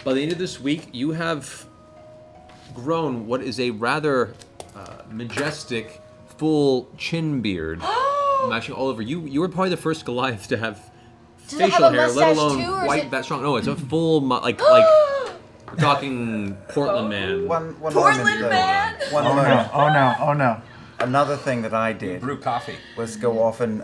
by the end of this week, you have grown what is a rather majestic, full chin beard, matching all over. You were probably the first Goliath to have facial hair, let alone quite that strong. No, it's a full like we're talking Portland man. One Portland man. Oh no. Another thing that I did brew coffee was go off and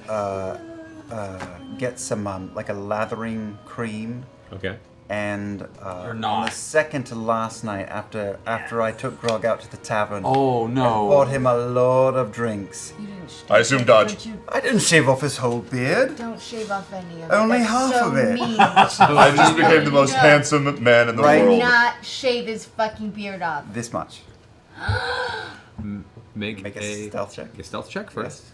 get some like a lathering cream. Okay. And on the second to last night, after I took Grog out to the tavern, I bought him a lot of drinks. You didn't I assume dodge. I didn't shave off his whole beard. Don't shave off any of it. Only That's half so of it. Mean. I just became the most handsome man in the world. Do not shave his fucking beard off. This much. Make a stealth check. A stealth check first.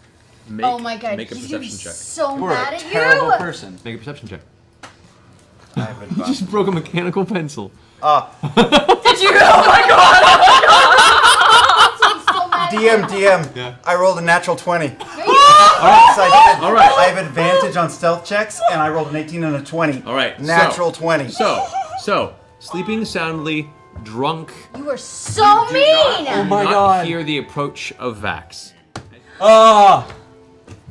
Yes. Oh my god, Make a he's gonna be perception check. so You're mad a at terrible you. person. Make a perception check. I have You just broke a mechanical pencil. Did you? Oh my god! DM. Yeah. I rolled a natural 20. All right. All right. I have advantage on stealth checks, and I rolled an 18 and a 20. All right. Natural 20. So, sleeping soundly, drunk. You are so mean! Oh my God. Hear the approach of Vax.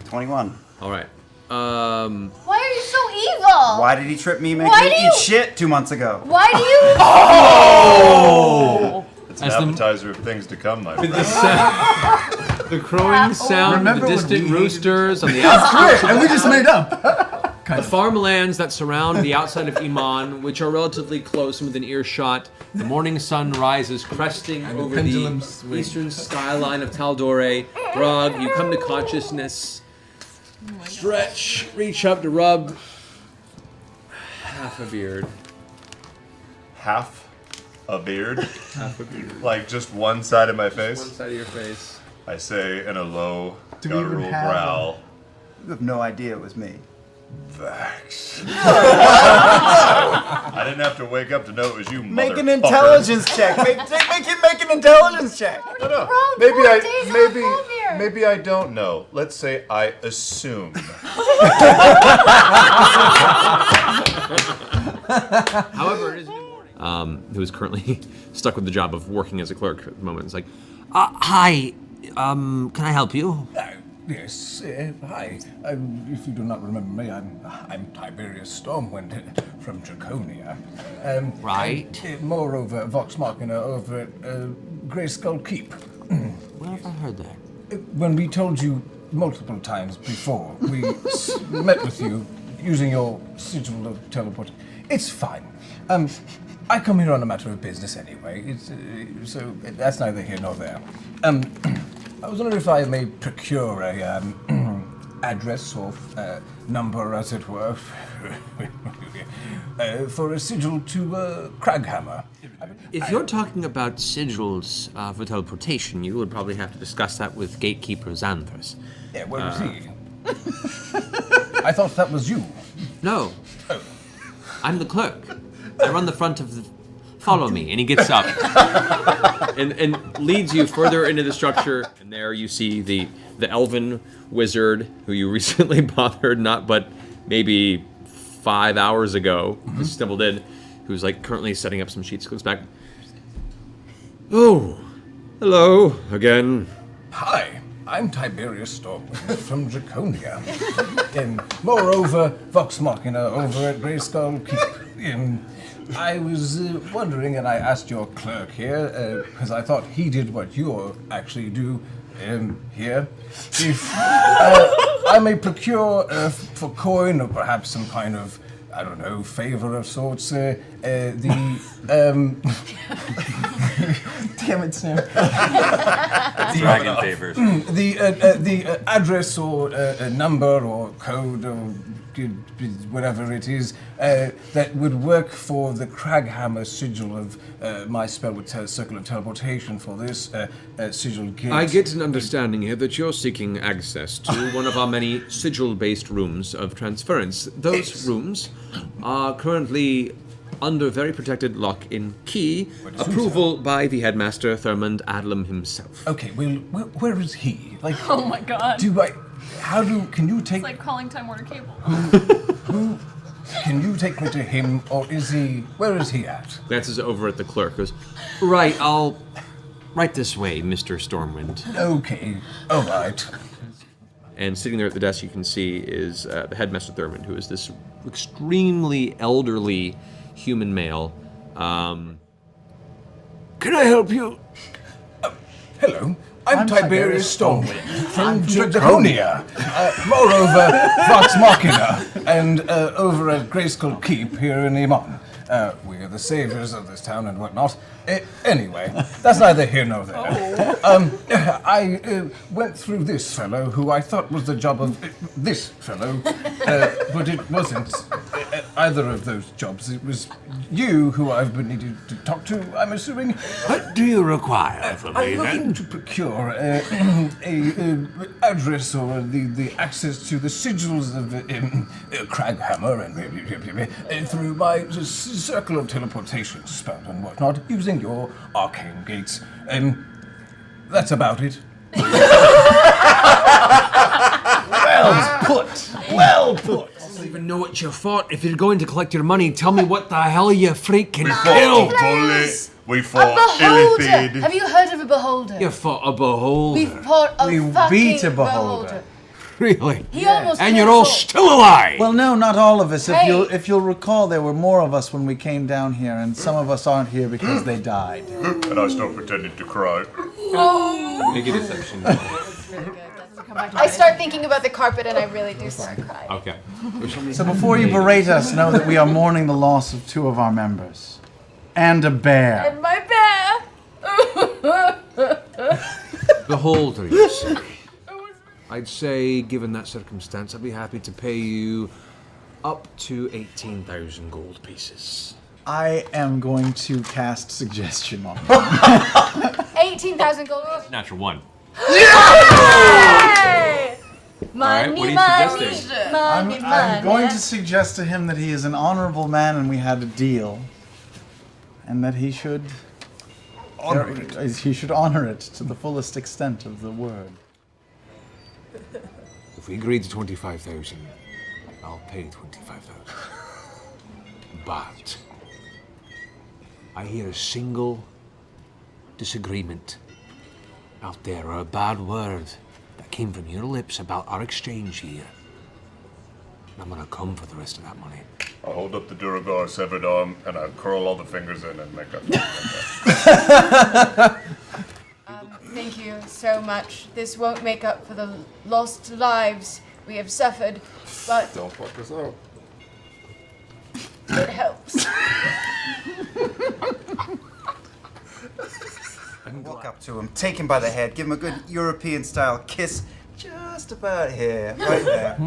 21. All right. Why are you so evil? Why did he trip me making Why me do eat you- shit 2 months ago? Why do you? Oh! It's an appetizer of things to come, my friend. The crowing sound, Remember the when distant we roosters on the outskirts. And we just made up. The farmlands that surround the outside of Iman, which are relatively close and within earshot. The morning sun rises, cresting over the pendulum swings. eastern skyline of Taldore. Grog, you come to consciousness. Stretch, reach up to rub half a beard. Half a beard? Half a beard. Like just one side of my face? One side of your face. I say in a low, Do we even guttural have growl. You have no idea it was me. Vax. I didn't have to wake up to know it was you, Make an motherfucker. intelligence check. Make an intelligence check. No. Bro, Maybe 4 days on full beard. maybe I don't know. Let's say I assume. However, it is mid-morning. Who is currently stuck with the job of working as a clerk at the moment. It's like, hi, can I help you? Yes, hi. If you do not remember me, I'm Tiberius Stormwind from Draconia. Right. And, moreover, Vox Machina over at Grey Skull Keep. Where have I heard that? When we told you multiple times before, we met with you using your sigil of teleport. It's fine. I come here on a matter of business anyway. So that's neither here nor there. I was wondering if I may procure a address or number, as it were, for a sigil to Craghammer. If you're talking about sigils for teleportation, you would probably have to discuss that with Gatekeeper Xanthus. Yeah, where is he? I thought that was you. No. I'm the clerk. I run the front of the... Follow me. And he gets up and leads you further into the structure. And there you see the elven wizard who you recently bothered, not but maybe 5 hours ago, who stumbled in, who's like currently setting up some sheets. Goes back. Oh, hello again. Hi, I'm Tiberius Stormwind from Draconia. And moreover, Vox Machina over at Grey Skull Keep. I was wondering, and I asked your clerk here, because I thought he did what you actually do here. If I may procure for coin or perhaps some kind of, I don't know, favor of sorts, the damn it, Sam. Dragon favors. The address or a number or code or whatever it is that would work for the Craghammer sigil of my spell with Circle of Teleportation for this sigil gate. I get an understanding here that you're seeking access to one of our many sigil-based rooms of transference. Those rooms are currently under very protected lock and key, approval by the headmaster, Thurmond Adlam himself. Okay, well, where is he? Like, Oh my god. can you take... It's like calling Time Warner Cable. can you take me to him, or is he... Where is he at? Glances over at the clerk. Goes, right, I'll... Right this way, Mr. Stormwind. Okay, all right. And sitting there at the desk, you can see is the headmaster Thurmond, who is this extremely elderly human male. Can I help you? Hello, I'm Tiberius Stormwind from Draconia. Moreover, Vox Machina, and over at Grayskull Keep here in Iman. We are the saviors of this town and whatnot. Anyway, that's neither here nor there. I went through this fellow, who I thought was the job of this fellow, but it wasn't either of those jobs. It was you who I've been needing to talk to, I'm assuming. What do you require from me, I'm looking then? to procure a address or the access to the sigils of Craghammer and through my circle of teleportation spell and whatnot, using your arcane gates. That's about it. Well put! Well put! I don't even know what you fought. If you're going to collect your money, tell me what the hell you freaking We killed! fought a bully. We A fought beholder! Illithid. Have you heard of a beholder? You fought a beholder. We fought a We fucking beat a beholder. Really? He almost And you're all killed- still alive! Well, no, not all of us. Hey. If you'll recall, there were more of us when we came down here, and some of us aren't here because they died. And I still pretended to cry. Make a deception. I start thinking about the carpet and I really do start crying. Okay. So before you berate us, know that we are mourning the loss of 2 of our members. And a bear. And my bear! Beholder, you say. I'd say, given that circumstance, I'd be happy to pay you up to 18,000 gold pieces. I am going to cast suggestion on you. 18,000 gold. Natural one. Hey! Money, what are you money, suggesting? money, I'm going money. to suggest to him that he is an honorable man and we had a deal. And that he should honor it to the fullest extent of the word. If we agreed to 25,000, I'll pay 25,000. But I hear a single disagreement out there, or a bad word that came from your lips about our exchange here. And I'm gonna come for the rest of that money. I hold up the Duragar severed arm and I curl all the fingers in and make a. Thank you so much. This won't make up for the lost lives we have suffered, but Don't fuck us up. it helps. Walk up to him, take him by the head, give him a good European-style kiss, just about here, right there.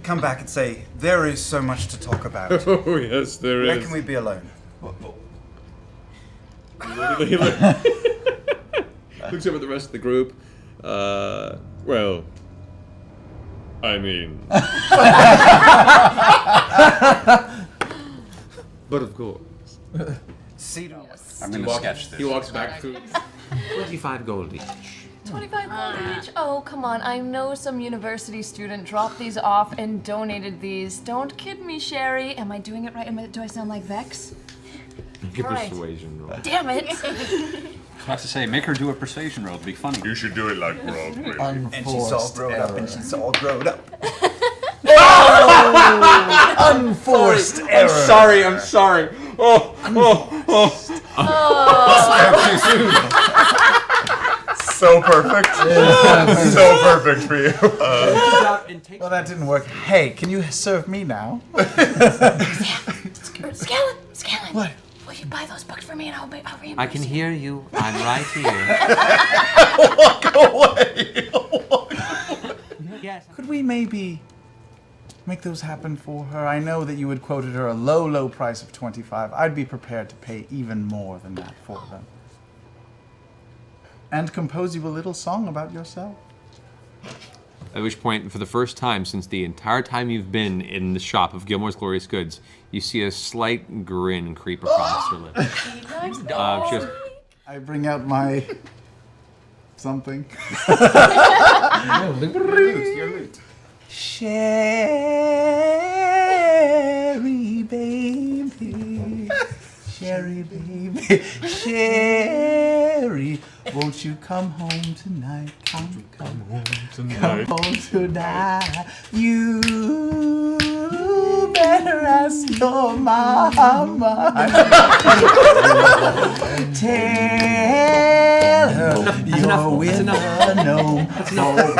Come back and say, there is so much to talk about. Oh, yes, there Where can we be alone? Looks over at the rest of the group. Well, I mean. But of course. I'm gonna sketch this. He walks back through 25 gold each. 25 gold each? Oh, come on. I know some university student dropped these off and donated these. Don't kid me, Sherry. Am I doing it right? Do I sound like Vex? Give Right. persuasion roll. Damn it. I was about to say, make her do a persuasion roll. It'd be funny. You should do it like Broadway. Unforced And she's all grown up, and she's all grown up. Unforced error. I'm sorry. So perfect. So perfect for you. Well, that didn't work. Hey, can you serve me now? Scanlan. What? Will you buy those books for me and I'll reimburse I can hear you. I'm right here. Walk away. Yes. Could we maybe make those happen for her? I know that you had quoted her a low, low price of 25. I'd be prepared to pay even more than that for them. And compose you a little song about yourself. At which point, for the first time since the entire time you've been in the shop of Gilmore's Glorious Goods, you see a slight grin creep across her lips. She goes, I bring out my something. Sherry. Sherry, baby, Sherry, won't you come home tonight? Come home tonight. You better ask your mama. Tell her you're with a gnome. Why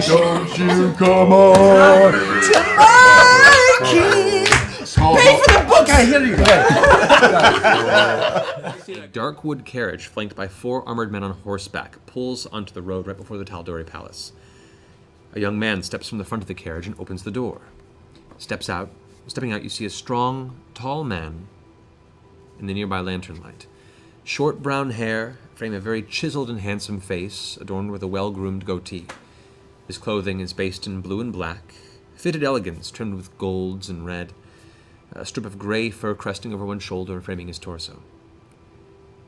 don't you come on to my key? Pay for the book, I hear you. A dark wood carriage, flanked by 4 armored men on horseback, pulls onto the road right before the Taldori Palace. A young man steps from the front of the carriage and opens the door. Stepping out, you see a strong, tall man in the nearby lantern light. Short brown hair frame a very chiseled and handsome face, adorned with a well-groomed goatee. His clothing is based in blue and black, fitted elegance trimmed with golds and red, a strip of gray fur cresting over one shoulder and framing his torso.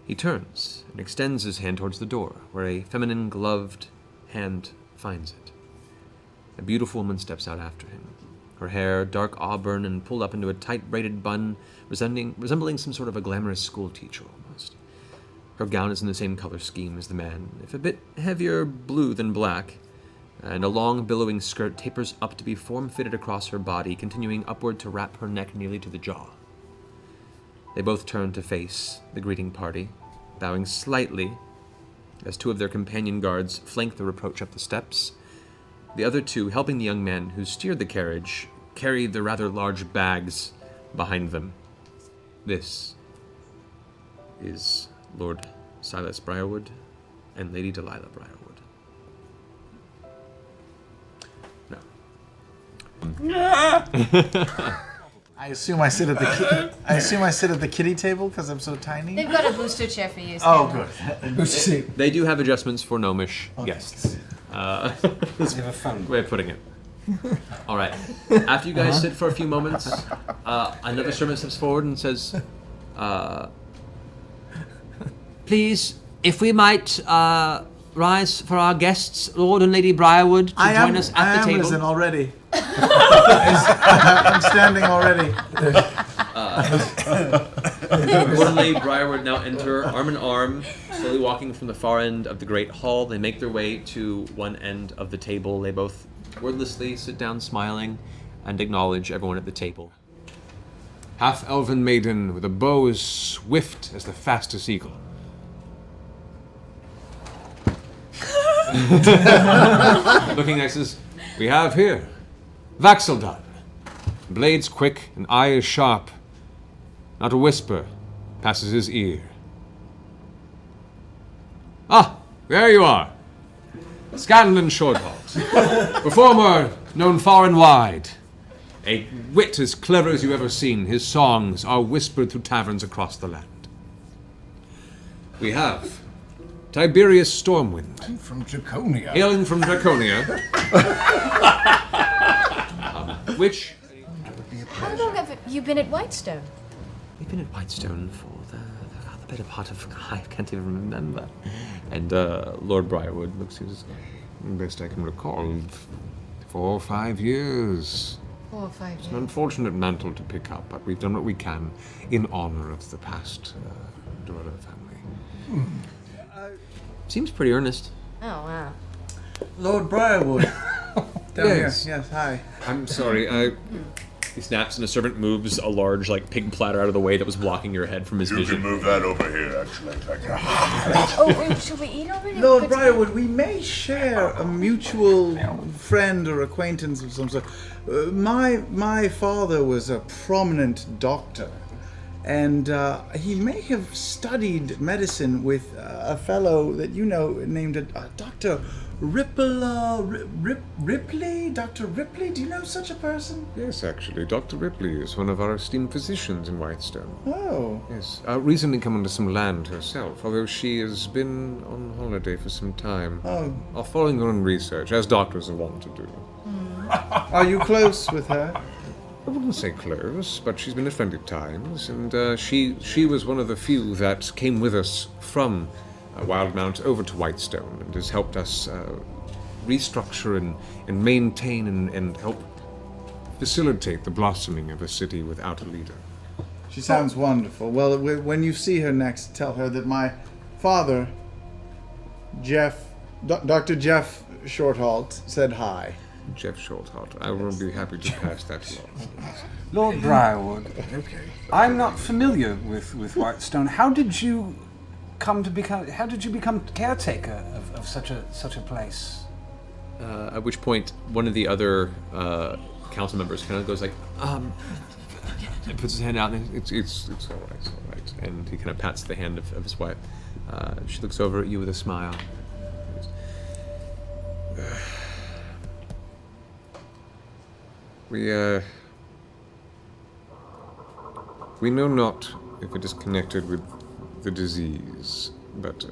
He turns and extends his hand towards the door, where a feminine gloved hand finds it. A beautiful woman steps out after him, her hair dark auburn and pulled up into a tight braided bun, resembling some sort of a glamorous schoolteacher almost. Her gown is in the same color scheme as the man, if a bit heavier blue than black, and a long billowing skirt tapers up to be form-fitted across her body, continuing upward to wrap her neck nearly to the jaw. They both turn to face the greeting party, bowing slightly as 2 of their companion guards flank the reproach up the steps. The other 2, helping the young man who steered the carriage, carry the rather large bags behind them. This is Lord Silas Briarwood and Lady Delilah Briarwood. I assume I sit at the kiddie table because I'm so tiny. They've got a booster chair for you. Oh, Scanlan. good. They do have adjustments for gnomish guests. Have a phone. Way of putting it. All right. After you guys sit for a few moments, another servant steps forward and says, "Please, if we might rise for our guests, Lord and Lady Briarwood, to join us at the table." Risen already. I'm standing already. Lord and Lady Briarwood now enter arm in arm, slowly walking from the far end of the great hall. They make their way to one end of the table. They both wordlessly sit down smiling and acknowledge everyone at the table. Half-elven maiden with a bow as swift as the fastest eagle. Looking next says, we have here Vaxeldad. Blades quick and eye is sharp. Not a whisper passes his ear. Ah, there you are. Scanlan Shorthalt. Performer known far and wide. A wit as clever as you've ever seen. His songs are whispered through taverns across the land. We have Tiberius Stormwind. I'm from Draconia. Hailing from Draconia. Which... How long have you been at Whitestone? We've been at Whitestone for the better part of, I can't even remember. And Lord Briarwood looks at his, Best I can recall, 4 or 5 years. 4 or 5 It's an years. unfortunate mantle to pick up, but we've done what we can in honor of the past Dorada family. seems pretty earnest. Oh, wow. Lord Briarwood. Down Yes. here. Yes, hi. I'm sorry, He snaps and a servant moves a large, pig platter out of the way that was blocking your head from his You can vision. move that over here, actually. Thank you. Oh, should we eat already? Lord Good- Briarwood, we may share a mutual friend or acquaintance of some sort. My father was a prominent doctor, and he may have studied medicine with a fellow that you know named Dr. Ripley? Dr. Ripley? Do you know such a person? yes, actually, Dr. Ripley is one of our esteemed physicians in Whitestone. Oh. Yes, recently come onto some land herself, although she has been on holiday for some time. Oh. Following her own research, as doctors are wont to do. Are you close with her? I wouldn't say close, but she's been at friendly times, and she was one of the few that came with us from Wildmount over to Whitestone, and has helped us restructure and maintain and help facilitate the blossoming of a city without a leader. She sounds wonderful. Well, when you see her next, tell her that my father, Dr. Jeff Shorthalt, said hi. Jeff Shorthalt. I will be happy to pass that along. Lord Briarwood. Okay. I'm not familiar with Whitestone. How did you become caretaker of such a place? At which point, one of the other council members kind of goes like, and puts his hand out, and it's all right, and he kind of pats the hand of his wife. She looks over at you with a smile. We know not if it is connected with the disease, but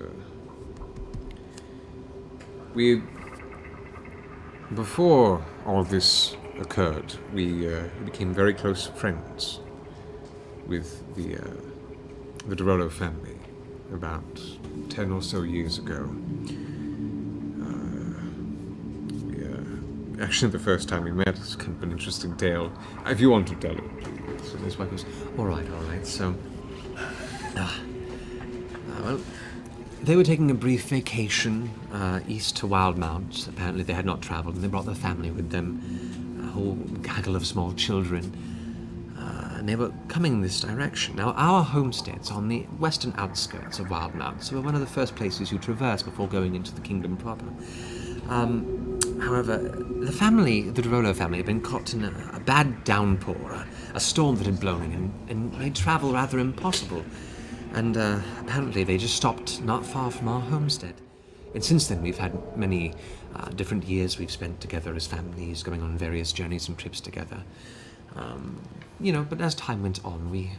before all this occurred, we became very close friends with the Dorolo family about 10 or so years ago. Actually, the first time we met, it's kind of an interesting tale. If you want to tell it, please. So his wife goes, all right. So, well, they were taking a brief vacation east to Wildmount. Apparently they had not traveled, and they brought their family with them, a whole gaggle of small children. And they were coming in this direction. Now, our homestead's on the western outskirts of Wildmount, so we're one of the first places you traverse before going into the kingdom proper. However, the Dorolo family, had been caught in a bad downpour, a storm that had blown in and made travel rather impossible. And apparently they just stopped not far from our homestead. And since then we've had many different years we've spent together as families, going on various journeys and trips together. But as time went on, we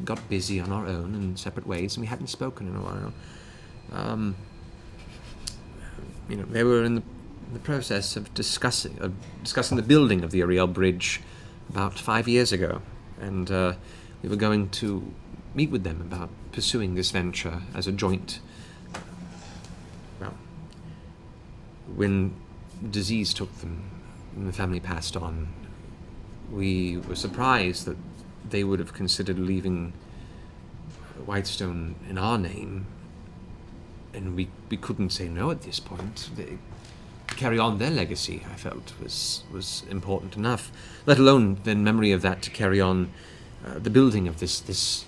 got busy on our own in separate ways, and we hadn't spoken in a while. They were in the process of discussing the building of the Ariel Bridge about 5 years ago, and we were going to meet with them about pursuing this venture as a joint. Well, when disease took them and the family passed on, we were surprised that they would have considered leaving Whitestone in our name, and we couldn't say no at this point. Carry on their legacy, I felt, was important enough, let alone the memory of that to carry on the building of this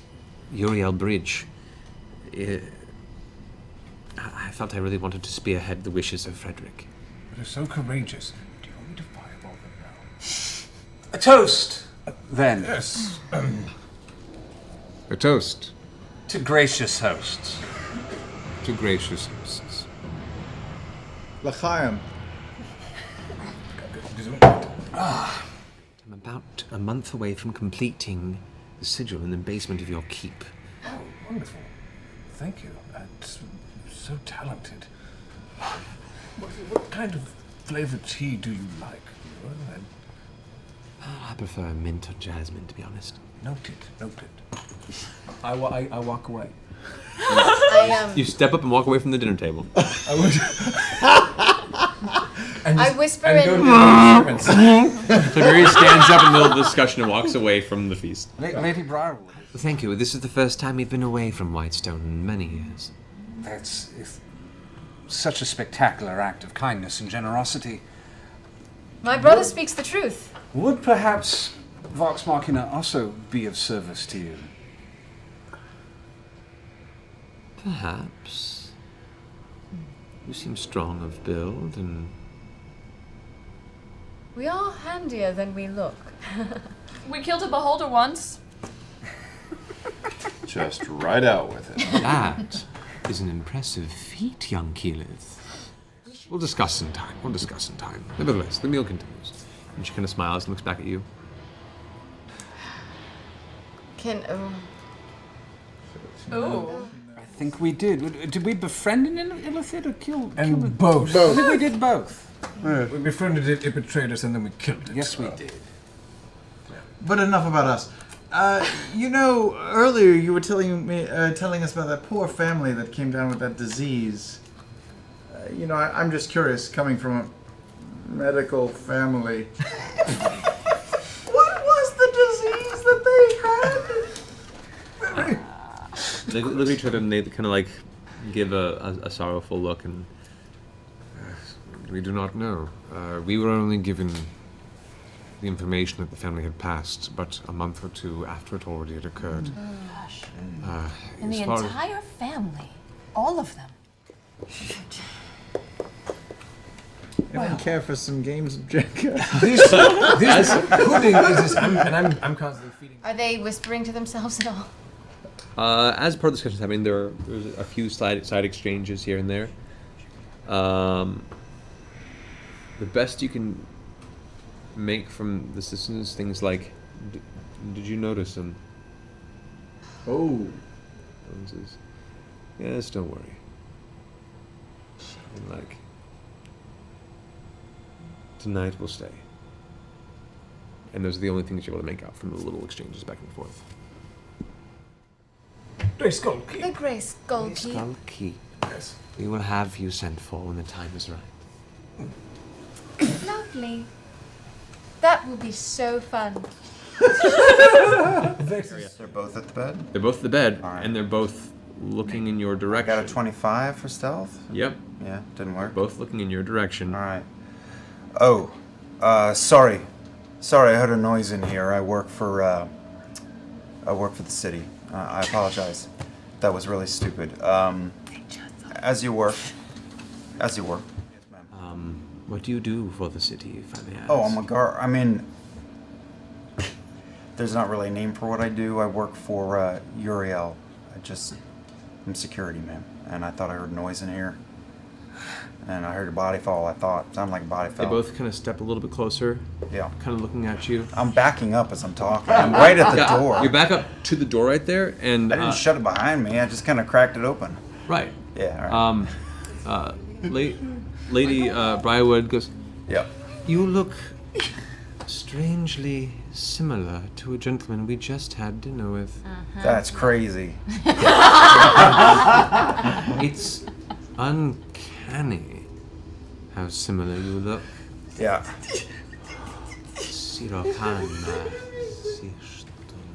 Uriel Bridge. I felt I really wanted to spearhead the wishes of Frederick. You're so courageous. Do you want me to fireball them now? A toast, then. Yes. A toast. To gracious hosts. To gracious hosts. L'chaim. I'm about a month away from completing the sigil in the basement of your keep. Oh, wonderful. Thank you. That's so talented. What kind of flavored tea do you like? I prefer mint or jasmine, to be honest. Noted. I walk away. You step up and walk away from the dinner table. I whisper in. So Mary stands up in the middle of the discussion and walks away from the feast. Lady Briarwood. Thank you. This is the first time we've been away from Whitestone in many years. That's such a spectacular act of kindness and generosity. My brother speaks the truth. Would perhaps Vox Machina also be of service to you? Perhaps. You seem strong of build, and We are handier than we look. We killed a beholder once. Just right out with it. that is an impressive feat, young Keyleth. We'll discuss in time. Nevertheless, the meal continues. And she kind of smiles and looks back at you. Ooh. I think we did. Did we befriend an illithid or kill it? Both. I think we did both. We befriended it, it betrayed us, and then we killed it. Yes, we did. But enough about us. Earlier you were telling us about that poor family that came down with that disease. I'm just curious, coming from a medical family. What was the disease that they had? They look at each other and they kind of like give a sorrowful look and. We do not know. We were only given the information that the family had passed, but a month or two after it already had occurred. Gosh. as And the far as- entire family, all of them. Anyone care for some games of Jenga? This pudding is I'm constantly feeding. Are they whispering to themselves at all? As part of the discussion happening, there's a few side exchanges here and there. The best you can make from the citizens, things like, did you notice him? Oh. One says, yes, don't worry. And like, tonight we'll stay. And those are the only things you're able to make out from the little exchanges back and forth. Grey Skull Keep. The Grey Skull Keep. Skull Keep. Yes. We will have you sent for when the time is right. Lovely. That will be so fun. They're both at the bed? They're both at the bed, All right. and they're both looking in your I direction. got a 25 for stealth? Yep, Yeah, didn't work. both looking in your direction. Alright. Oh, sorry. Sorry, I heard a noise in here. I work for the city. I apologize. That was really stupid. As you work. As you work. Yes, ma'am. What do you do for the city, if I may ask? Oh, I'm a guard. I mean, there's not really a name for what I do. I work for Uriel. I'm security, man. And I thought I heard noise in here. And I heard a body fall, I thought. Sounded like a body They fell. both kind of step a little bit closer, Yeah. kind of looking at you. I'm backing up as I'm talking. I'm right at the Yeah, door. You're back up to the door right there, and I didn't shut it behind me. I just kind of cracked it open. right. Yeah, all right. Lady Briarwood goes, Yep. You look strangely similar to a gentleman we just had dinner with. That's crazy. It's uncanny how similar you look. Yeah.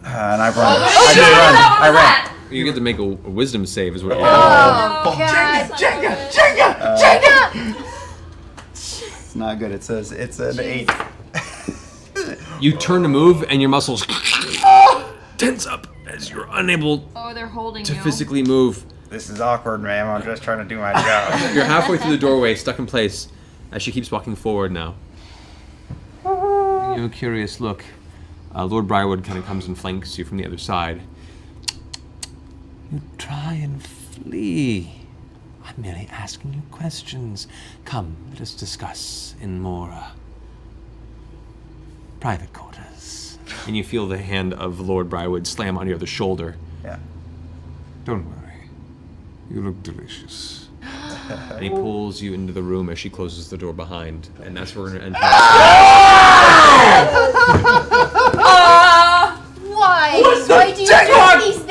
And I run. I ran. you get to make a wisdom save, is what you Oh, God. Jenga! It's not good. It says it's an 8. You turn to move, and your muscles tense up as you're unable Oh, they're holding to you. physically move. This is awkward, ma'am. I'm just trying to do my job. You're halfway through the doorway, stuck in place, as she keeps walking forward now. You have a curious look. Lord Briarwood kind of comes and flanks you from the other side. You try and flee. I'm merely asking you questions. Come, let us discuss in more private quarters. And you feel the hand of Lord Briarwood slam on your other shoulder. Yeah. Don't worry. You look delicious. And he pulls you into the room as she closes the door behind. And that's where we're going to end. Why? Why do you do these